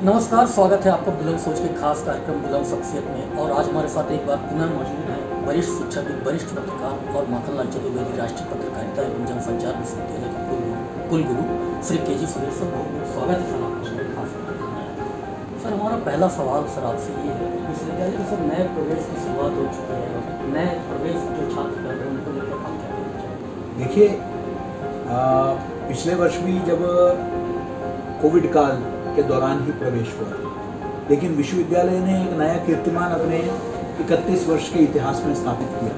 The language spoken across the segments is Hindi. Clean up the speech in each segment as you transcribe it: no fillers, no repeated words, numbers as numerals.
नमस्कार, स्वागत है आपका बुलंद सोच के खास कार्यक्रम बुलंद शख्सियत में। और आज हमारे साथ एक बार पुनः मौजूद हैं वरिष्ठ शिक्षक, वरिष्ठ पत्रकार और माखनलाल चतुर्वेदी राष्ट्रीय पत्रकारिता एवं जनसंचार विश्वविद्यालय के कुलगुरु श्री के.जी. सुरेश सर, बहुत बहुत स्वागत है सर आपका खास कार्यक्रम। सर, हमारा पहला सवाल सर आपसे ये है, विश्वविद्यालय में सर नए प्रवेश की शुरुआत हो चुकी है, नए प्रवेश जो छात्र कर रहे हैं उनको लेकर आप क्या कहना चाहेंगे? देखिए, पिछले वर्ष भी जब कोविड काल के दौरान ही प्रवेश हुआ, लेकिन विश्वविद्यालय ने एक नया कीर्तिमान अपने 31 वर्ष के इतिहास में स्थापित किया,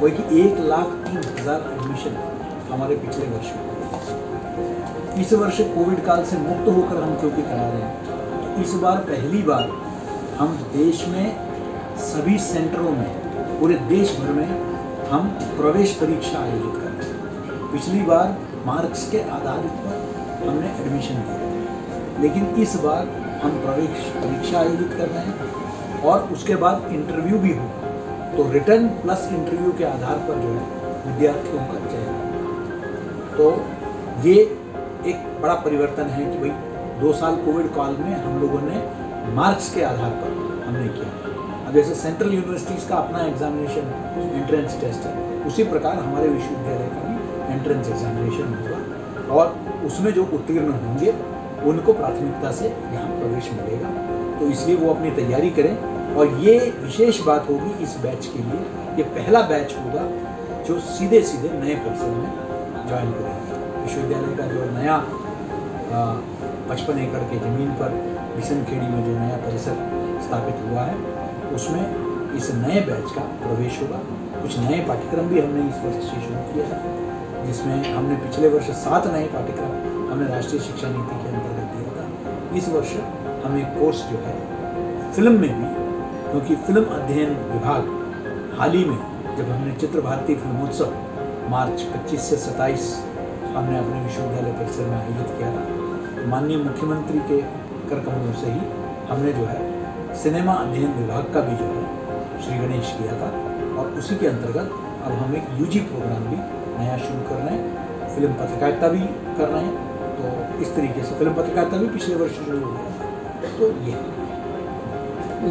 वो कि 1,03,000 एडमिशन हमारे पिछले वर्ष में। इस वर्ष कोविड काल से मुक्त होकर हम क्योंकि करा रहे हैं, तो इस बार पहली बार हम देश में सभी सेंटरों में, पूरे देश भर में हम प्रवेश परीक्षा आयोजित कर रहे हैं। पिछली बार मार्क्स के आधार पर हमने एडमिशन दिया, लेकिन इस बार हम प्रवेश परीक्षा आयोजित कर रहे हैं और उसके बाद इंटरव्यू भी होगा। तो रिटर्न प्लस इंटरव्यू के आधार पर जो है विद्यार्थियों का चयन होगा। तो ये एक बड़ा परिवर्तन है कि भाई 2 साल कोविड काल में हम लोगों ने मार्क्स के आधार पर हमने किया। अब जैसे सेंट्रल यूनिवर्सिटीज़ का अपना एग्जामिनेशन एंट्रेंस टेस्ट है, उसी प्रकार हमारे विश्वविद्यालय का भी एंट्रेंस एग्जामिनेशन होगा और उसमें जो उत्तीर्ण होंगे उनको प्राथमिकता से यहाँ प्रवेश मिलेगा। तो इसलिए वो अपनी तैयारी करें। और ये विशेष बात होगी इस बैच के लिए, ये पहला बैच होगा जो सीधे नए परिसर में ज्वाइन करेगा। विश्वविद्यालय का जो नया 55 एकड़ के ज़मीन पर बिशनखेड़ी में जो नया परिसर स्थापित हुआ है, उसमें इस नए बैच का प्रवेश होगा। कुछ नए पाठ्यक्रम भी हमने इस वर्ष से शुरू किया है, जिसमें हमने पिछले वर्ष 7 नए पाठ्यक्रम हमने राष्ट्रीय शिक्षा नीति के अंतर्गत दिया था। इस वर्ष हम एक कोर्स जो है फिल्म में भी, क्योंकि फिल्म अध्ययन विभाग हाल ही में जब हमने चित्र भारती फिल्मोत्सव मार्च 25 से 27 हमने अपने विश्वविद्यालय परिसर में आयोजित किया था, माननीय मुख्यमंत्री के कर कमलों से ही हमने जो है सिनेमा अध्ययन विभाग का भी जो है श्री गणेश किया था। और उसी के अंतर्गत अब हम एक यूजी प्रोग्राम भी नया शुरू कर रहे हैं, फिल्म पत्रकारिता भी कर रहे हैं। तो इस तरीके से फिल्म पत्रकारिता भी पिछले वर्ष शुरू हो गया था। तो ये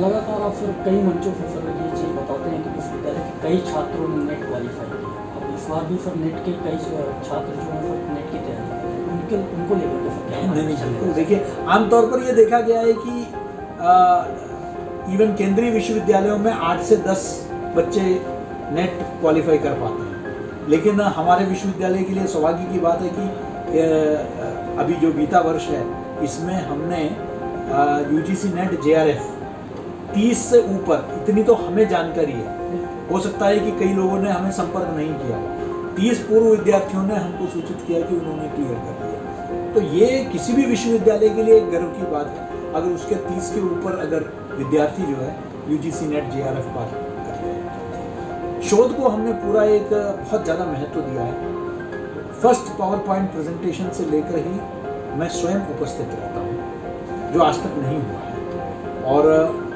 लगातार आप सर कई मंचों से सर ये चीज़ बताते हैं कि विश्वविद्यालय के कई छात्रों ने नेट क्वालिफाई किया। अब इस बार भी सर नेट के कई छात्र जो हैं सर नेट की तैयारी कर रहे हैं, उनको लेकर के सर क्या नहीं, देखिए, आमतौर पर ये देखा गया है कि इवन केंद्रीय विश्वविद्यालयों में 8 से 10 बच्चे नेट क्वालिफाई कर पाते हैं, लेकिन हमारे विश्वविद्यालय के लिए सौभाग्य की बात है कि अभी जो बीता वर्ष है इसमें हमने यूजीसी नेट जेआरएफ 30 से ऊपर, इतनी तो हमें जानकारी है, हो सकता है कि कई लोगों ने हमें संपर्क नहीं किया, 30 पूर्व विद्यार्थियों ने हमको सूचित किया कि उन्होंने क्लियर कर दिया। तो ये किसी भी विश्वविद्यालय के लिए एक गर्व की बात है अगर उसके 30 के ऊपर अगर विद्यार्थी जो है यूजीसी नेट जेआरएफ पास करते हैं। शोध को हमने पूरा एक बहुत ज़्यादा महत्व दिया है। फर्स्ट पावर पॉइंट प्रेजेंटेशन से लेकर ही मैं स्वयं उपस्थित रहता हूँ, जो आज तक नहीं हुआ है। और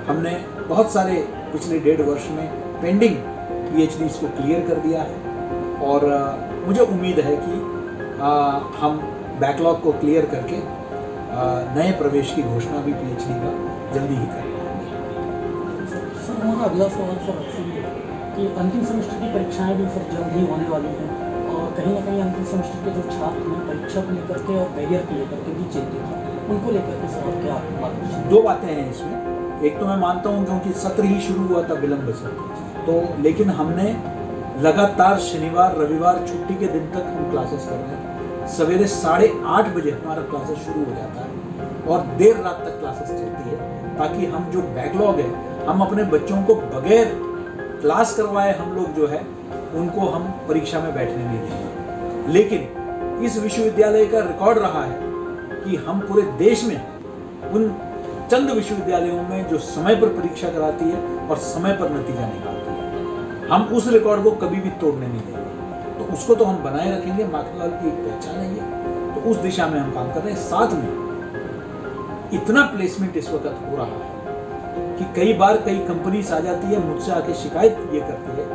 हमने बहुत सारे पिछले 1.5 वर्ष में पेंडिंग पीएचडीज़ को क्लियर कर दिया है और मुझे उम्मीद है कि हम बैकलॉग को क्लियर करके नए प्रवेश की घोषणा भी पीएचडी का जल्दी ही कर पाएंगे। सर, हमारा अगला सवाल सर आपसे ये है कि अंतिम सेमेस्टर की परीक्षाएँ भी सर जल्द ही होने वाली हैं और कहीं ना कहीं अंतिम सेमेस्टर के जो छात्र हैं परीक्षा को लेकर के और करियर को लेकर के भी चिंतित हैं, उनको लेकर के सर क्या बात? 2 बातें हैं इसमें। एक तो मैं मानता हूं क्योंकि सत्र ही शुरू हुआ था विलंब से, तो लेकिन हमने लगातार शनिवार रविवार छुट्टी के दिन तक हम क्लासेस कर रहे हैं। सवेरे 8:30 बजे हमारा क्लासेस शुरू हो जाता है और देर रात तक क्लासेस चलती है, ताकि हम जो बैकलॉग है हम अपने बच्चों को बगैर क्लास करवाए हम लोग जो है उनको हम परीक्षा में बैठने नहीं देंगे। लेकिन इस विश्वविद्यालय का रिकॉर्ड रहा है कि हम पूरे देश में उन चंद विश्वविद्यालयों में जो समय पर परीक्षा कराती है और समय पर नतीजा निकालती है, हम उस रिकॉर्ड को कभी भी तोड़ने नहीं देंगे। तो उसको तो हम बनाए रखेंगे, माखनलाल की एक पहचान है ये, तो उस दिशा में हम काम कर रहे हैं। साथ में इतना प्लेसमेंट इस वक्त हो रहा है कि कई बार कई कंपनीज आ जाती है, मुझसे आके शिकायत ये करती है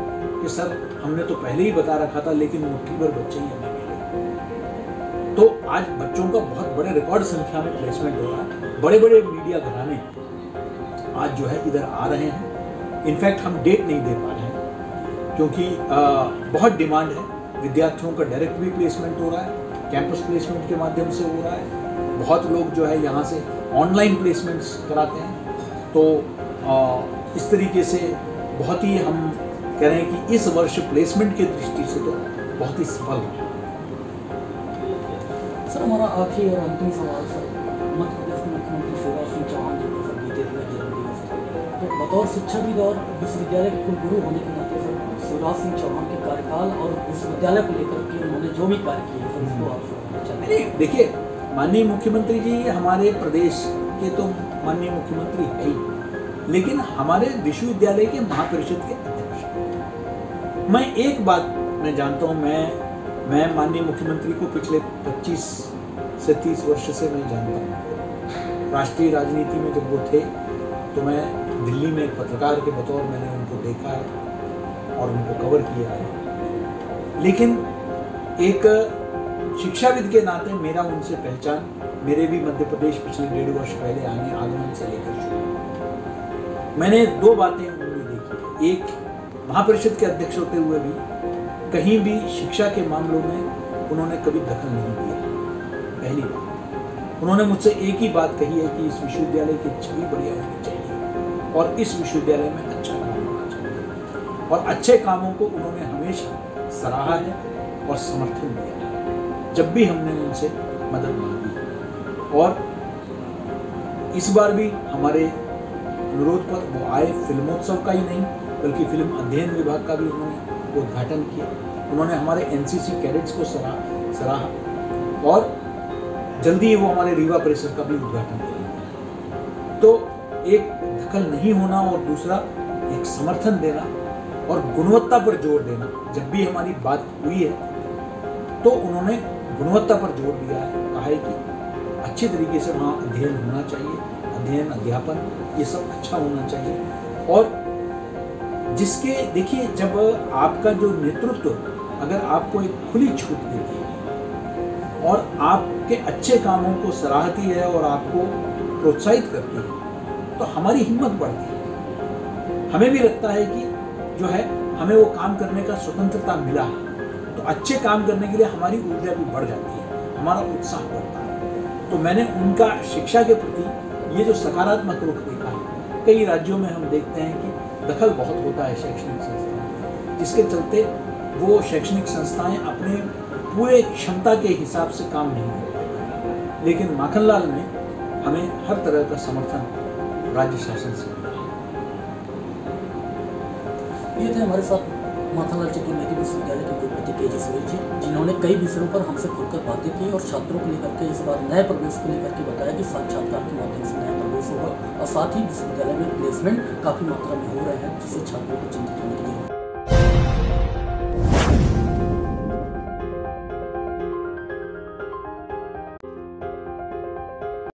कि सर हमने तो पहले ही बता रखा था लेकिन मुट्ठी भर बच्चे ही हमें मिले। तो तो आज बच्चों का बहुत बड़े रिकॉर्ड संख्या में प्लेसमेंट हो रहा है। बड़े बड़े मीडिया घराने आज जो है इधर आ रहे हैं। इनफैक्ट हम डेट नहीं दे पा रहे हैं क्योंकि बहुत डिमांड है। विद्यार्थियों का डायरेक्ट भी प्लेसमेंट हो रहा है, कैंपस प्लेसमेंट के माध्यम से हो रहा है। बहुत लोग जो है यहाँ से ऑनलाइन प्लेसमेंट्स कराते हैं। तो इस तरीके से बहुत ही हम कह रहे हैं कि इस वर्ष प्लेसमेंट की दृष्टि से तो बहुत ही सफल है। सर, हमारा आखिरी और अंतिम सवाल सर, मध्य प्रदेश के मुख्यमंत्री शिवराज सिंह चौहान जी को सर बीते दिन जन्मदिवस है, तो बतौर शिक्षाविद और विश्वविद्यालय के कुलगुरु होने के नाते सर शिवराज सिंह चौहान के कार्यकाल और विश्वविद्यालय को लेकर के उन्होंने जो भी कार्य किए सर उसको आप सर देखिए, माननीय मुख्यमंत्री जी हमारे प्रदेश के तो माननीय मुख्यमंत्री है ही, लेकिन हमारे विश्वविद्यालय के महापरिषद के अध्यक्ष। मैं एक बात मैं जानता हूँ, मैं माननीय मुख्यमंत्री को पिछले 25 से 30 वर्ष से मैं जानता हूँ। राष्ट्रीय राजनीति में जब वो थे तो मैं दिल्ली में एक पत्रकार के बतौर मैंने उनको देखा है और उनको कवर किया है। लेकिन एक शिक्षाविद के नाते मेरा उनसे पहचान मेरे भी मध्य प्रदेश पिछले 1.5 वर्ष पहले आगमन से लेकर शुरू हुआ। मैंने 2 बातें उनमें देखी है। एक, महापरिषद के अध्यक्ष होते हुए भी कहीं भी शिक्षा के मामलों में उन्होंने कभी दखल नहीं दिया। पहली बात, उन्होंने मुझसे एक ही बात कही है कि इस विश्वविद्यालय की छवि बढ़िया होनी चाहिए और इस विश्वविद्यालय में अच्छा काम होना चाहिए, और अच्छे कामों को उन्होंने हमेशा सराहा है और समर्थन दिया है जब भी हमने उनसे मदद मांगी है। और इस बार भी हमारे अनुरोध पर वो आए। फिल्मोत्सव का ही नहीं बल्कि फिल्म अध्ययन विभाग का भी उन्होंने उद्घाटन किया। उन्होंने हमारे एनसीसी कैडेट्स को सराहा और जल्दी ही वो हमारे रीवा परिसर का भी उद्घाटन करेंगे। तो एक दखल नहीं होना और दूसरा एक समर्थन देना और गुणवत्ता पर जोर देना। जब भी हमारी बात हुई है तो उन्होंने गुणवत्ता पर जोर दिया है, कहा है कि अच्छे तरीके से वहाँ अध्ययन होना चाहिए, अध्ययन अध्यापन ये सब अच्छा होना चाहिए। और जिसके देखिए, जब आपका जो नेतृत्व अगर आपको एक खुली छूट देती है और आपके अच्छे कामों को सराहती है और आपको प्रोत्साहित करती है तो हमारी हिम्मत बढ़ती है। हमें भी लगता है कि जो है हमें वो काम करने का स्वतंत्रता मिला है, तो अच्छे काम करने के लिए हमारी ऊर्जा भी बढ़ जाती है, हमारा उत्साह बढ़ता है। तो मैंने उनका शिक्षा के प्रति ये जो सकारात्मक रुख देखा है। कई राज्यों में हम देखते हैं कि दखल बहुत होता है शैक्षणिक संस्थाओं, जिसके चलते वो शैक्षणिक संस्थाएं अपने पूरे क्षमता के हिसाब से काम नहीं कर पाती। लेकिन माखनलाल में हमें हर तरह का समर्थन राज्य शासन से मिला। ये थे हमारे साथ माखनलाल चतुर्वेदी विश्वविद्यालय के कुलपति के जी सुरेश जी, जिन्होंने कई विषयों पर हमसे खुलकर बातें की और छात्रों को लेकर के इस बार नए प्रवेश को लेकर के बताया कि साक्षात्कार के माध्यम से नया प्रवेश होगा और साथ ही विश्वविद्यालय में प्लेसमेंट काफ़ी मात्रा में हो रहे हैं, जिससे छात्रों को चिंतित होने की जरूरत